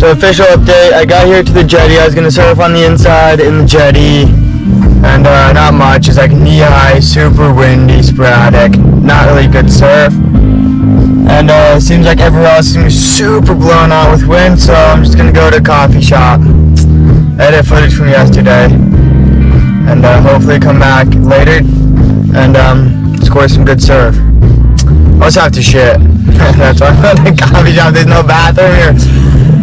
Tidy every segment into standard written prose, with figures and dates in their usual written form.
So official update, I got here to the jetty. I was going to surf on the inside in the jetty. And not much. It's like knee high, super windy, sporadic. Not really good surf. And it seems like everywhere else is super blown out with wind. So I'm just going to go to a coffee shop. Edit footage from yesterday. And hopefully come back later. And score some good surf. I also have to shit. That's why I'm at the coffee shop. There's no bathroom here.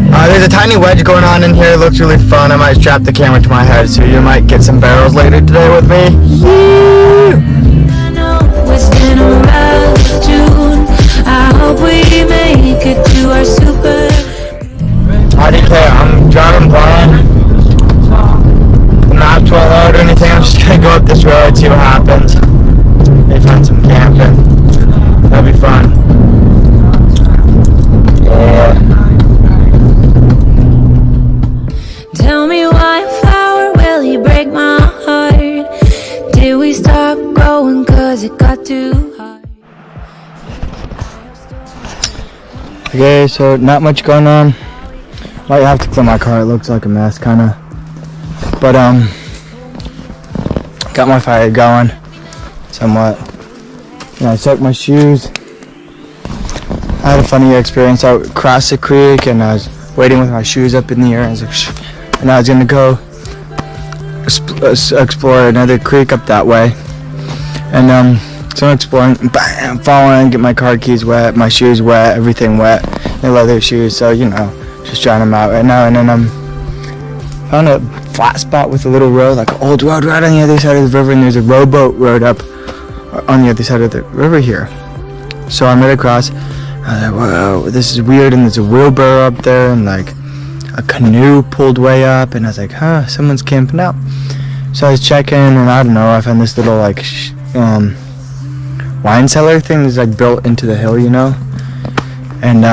There's a tiny wedge going on in here. It looks really fun. I might strap the camera to my head, so you might get some barrels later today with me. I declare I'm driving blind. The maps won't load or anything. I'm just gonna go up this road, see what happens. Maybe find some camping. That'd be fun. Yeah. Tell me why a flower, will you break my heart? Did we stop growing cause it got too hard? Okay, so not much going on. Might have to clean my car, it looks like a mess kinda. But got my fire going somewhat. I soaked my shoes. I had a funny experience. I crossed the creek and I was waiting with my shoes up in the air. I was like, and I was gonna go explore another creek up that way. And so I'm exploring, bam, falling, get my car keys wet, my shoes wet, everything wet, the leather shoes. So just trying them out right now. And then found a flat spot with a little road, like an old road right on the other side of the river, and there's a rowboat road up on the other side of the river here. So I made it across. I was like, whoa, this is weird, and there's a wheelbarrow up there, and like a canoe pulled way up, and I was like, someone's camping out. So I was checking, and I don't know, I found this little like wine cellar thing that's like built into the hill, and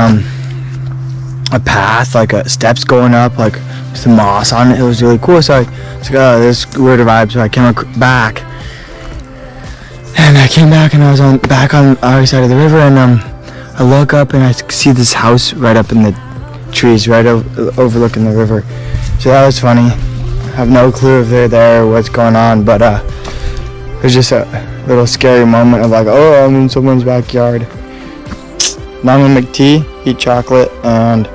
a path, like steps going up, like some moss on it. It was really cool. So I was like, oh, this is weird vibe. So I came back, and I came back, and I was back on the other side of the river, and I look up and I see this house right up in the trees, right overlooking the river. So that was funny. I have no clue if they're there or what's going on, but it was just a little scary moment of like, oh, I'm in someone's backyard. Now I'm gonna make tea, eat chocolate, and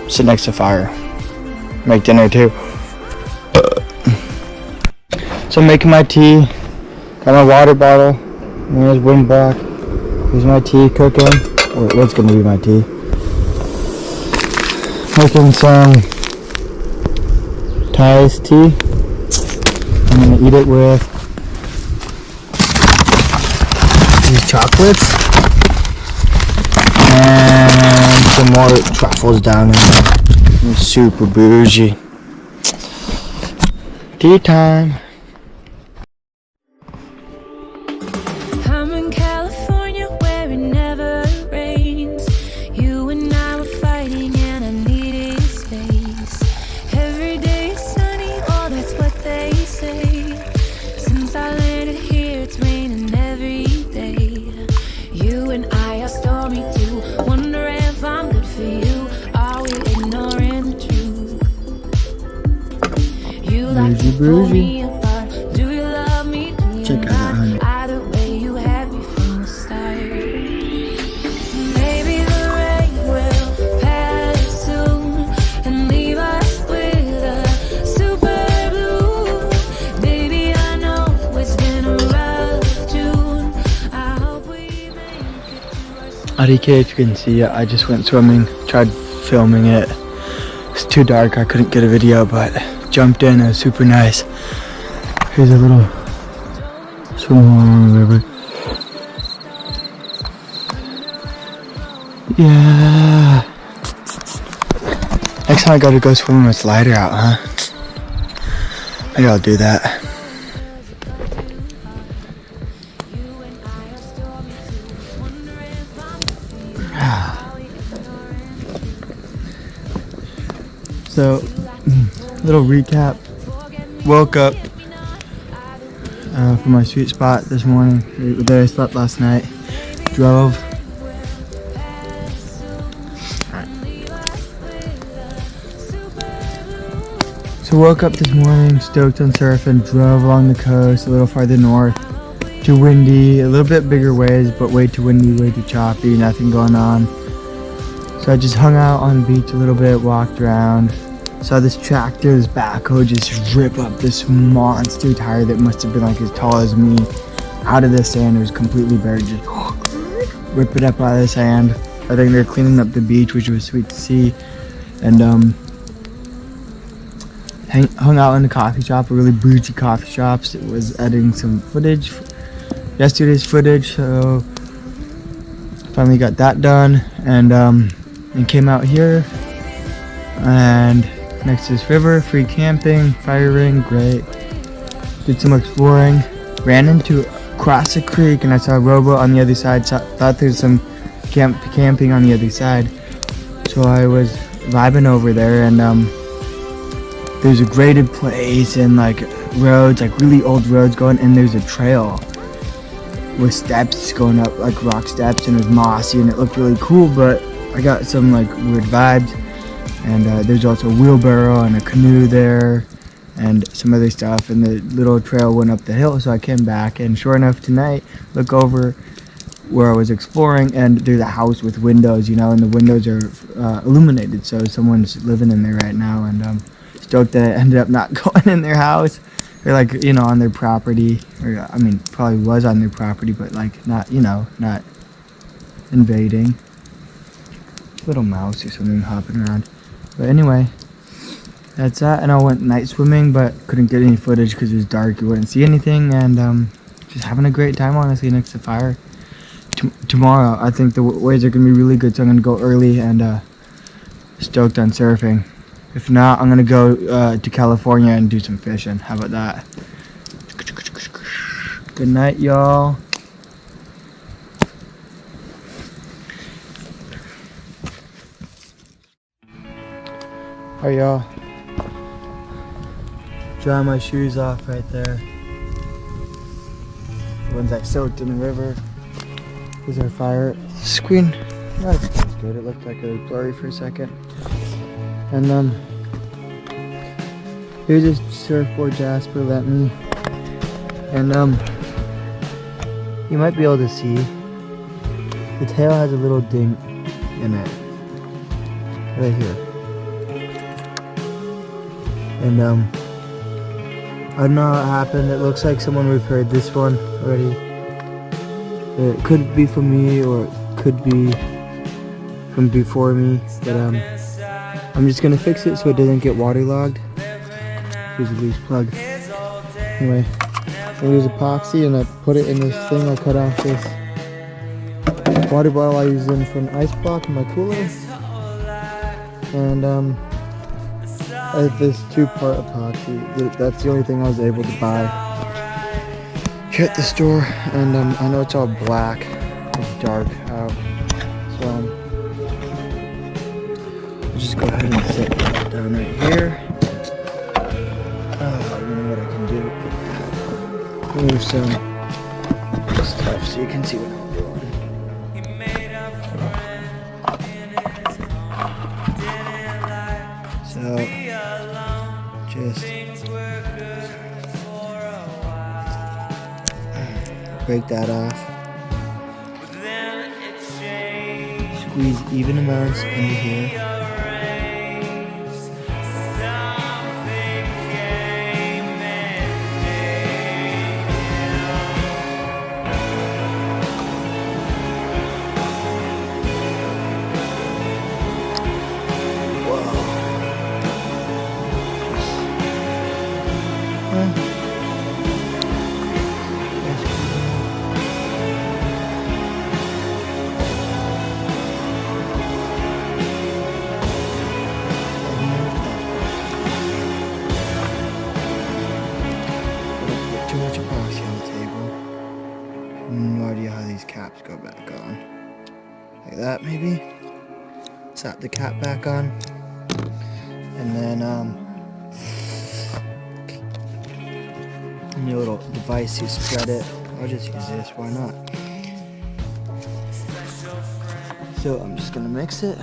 sit next to fire. Make dinner too. So I'm making my tea. Got my water bottle. There's wind block. Here's my tea cooking. Or what's gonna be my tea? Making some Thai tea. I'm gonna eat it with these chocolates and some more truffles down in there. I'm super bougie. Tea time. I'm in California where it never rains. You and I were fighting and I needed space. Every day is sunny, oh that's what they say. Since I landed here it's raining every day. You and I are stormy too. Wonder if I'm good for you. Are we ignoring the truth? You like to pull me apart. Do you love me? Do you Check out that, honey. either way you had me from the start. Maybe the rain will pass soon and leave us with a super blue. Baby, I know it's been a rough June. I hope we make it to our IDK, if you can see it, I just went swimming, tried filming it. It's too dark, I couldn't get a video, but jumped in, it was super nice. Here's a little swim hole along the river. Yeah. Next time I gotta go swimming with lighter out, huh? Maybe I'll do that. So, little recap. Woke up from my sweet spot this morning. There I slept last night. Drove So woke up this morning, stoked on surfing, drove along the coast a little farther north. Too windy, a little bit bigger waves, but way too windy, way too choppy, nothing going on. So I just hung out on the beach a little bit, walked around. Saw this tractor, this backhoe just rip up this monster tire that must have been like as tall as me out of the sand. It was completely buried, just rip it up out of the sand. I think they're cleaning up the beach, which was sweet to see. And hung out in the coffee shop, a really bougie coffee shop. It was editing some footage, yesterday's footage, so finally got that done. And came out here, and next to this river, free camping, fire ring, great. Did some exploring, ran into across the creek, and I saw a rowboat on the other side. So thought there's some camping on the other side, so I was vibing over there. And there's a graded place and like roads, like really old roads going, and there's a trail with steps going up, like rock steps, and it was mossy and it looked really cool, but I got some like weird vibes. And there's also a wheelbarrow and a canoe there and some other stuff, and the little trail went up the hill, so I came back, and sure enough tonight, look over where I was exploring, and there's a house with windows, you know, and the windows are illuminated, so someone's living in there right now. And stoked that I ended up not going in their house, or like, you know, on their property, or I mean probably was on their property, but like not, you know, not invading. Little mouse or something hopping around. But anyway, that's that. And I went night swimming, but couldn't get any footage because it was dark, you wouldn't see anything. And just having a great time, honestly, next to fire. Tomorrow I think the waves are gonna be really good, so I'm gonna go early, and stoked on surfing. If not, I'm gonna go to California and do some fishing. How about that? Good night, y'all. Alright, y'all. Dry my shoes off right there. The ones I soaked in the river. These are fire. Screen. No, it's good. It looked like it was blurry for a second. And here's this surfboard Jasper lent me. And you might be able to see the tail has a little ding in it. Right here. And I don't know how it happened. It looks like someone repaired this one already. It could be from me, or it could be from before me, but I'm just gonna fix it so it doesn't get waterlogged. Here's a loose plug. Anyway, I use epoxy, and I put it in this thing. I cut off this water bottle I use in for an ice block in my cooler, and I have this 2-part epoxy. That's the only thing I was able to buy here at the store, and I know it's all black. It's dark out, so I'll just go ahead and sit down right here. You know what I can do? Move some stuff so you can see what I'm doing. So just break that off. Squeeze even amounts into here. Too much epoxy on the table. No idea how these caps go back on. Like that, maybe. Slap the cap back on, and then your little device to spread it. I'll just use this. Why not? So I'm just gonna mix it.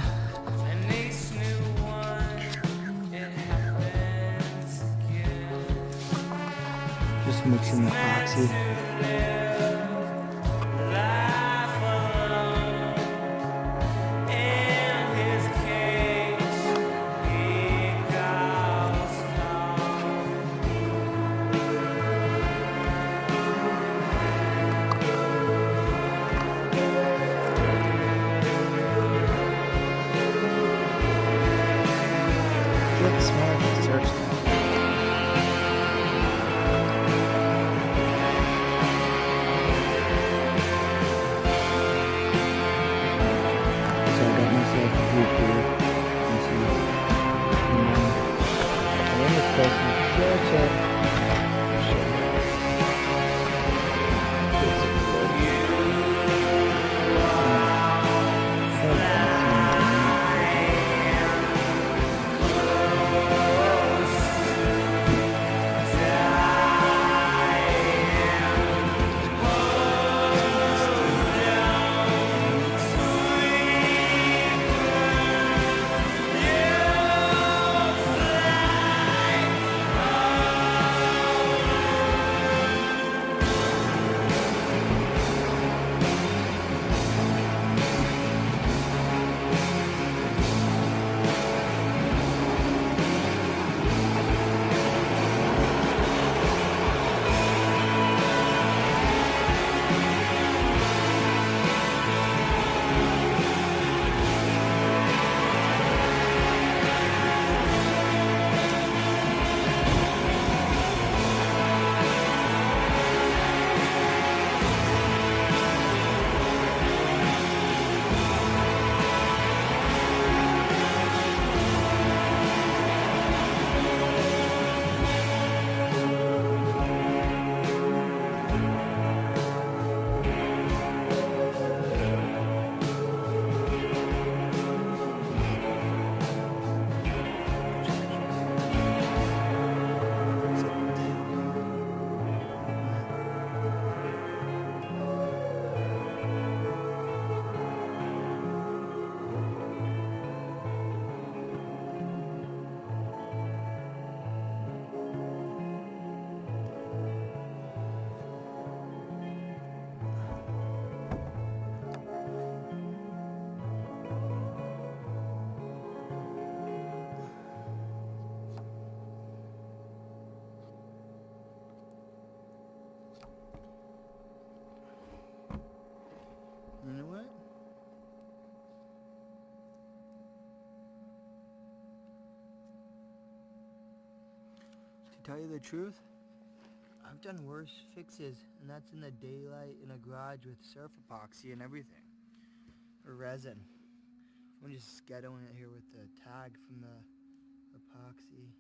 mixing the epoxy. Look, smell like the surf stuff. So I got myself a group here. You see, I want this person to you know what? To tell you the truth, I've done worse fixes, and that's in the daylight in a garage with surf epoxy and everything. Or resin. I'm just scheduling it here with the tag from the epoxy.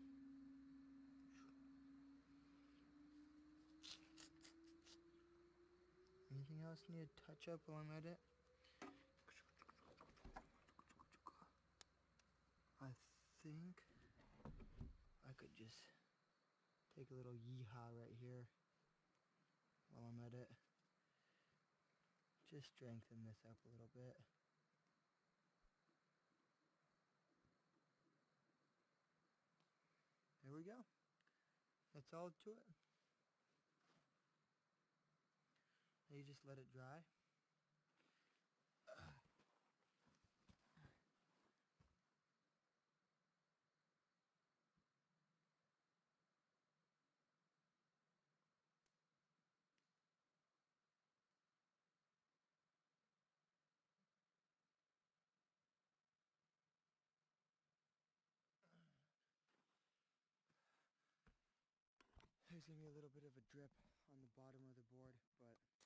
Anything else need to touch up while I'm at it? I think I could just take a little yeehaw right here while I'm at it. Just strengthen this up a little bit. There we go. That's all to it. Now you just let it dry. There's going to be a little bit of a drip on the bottom of the board, but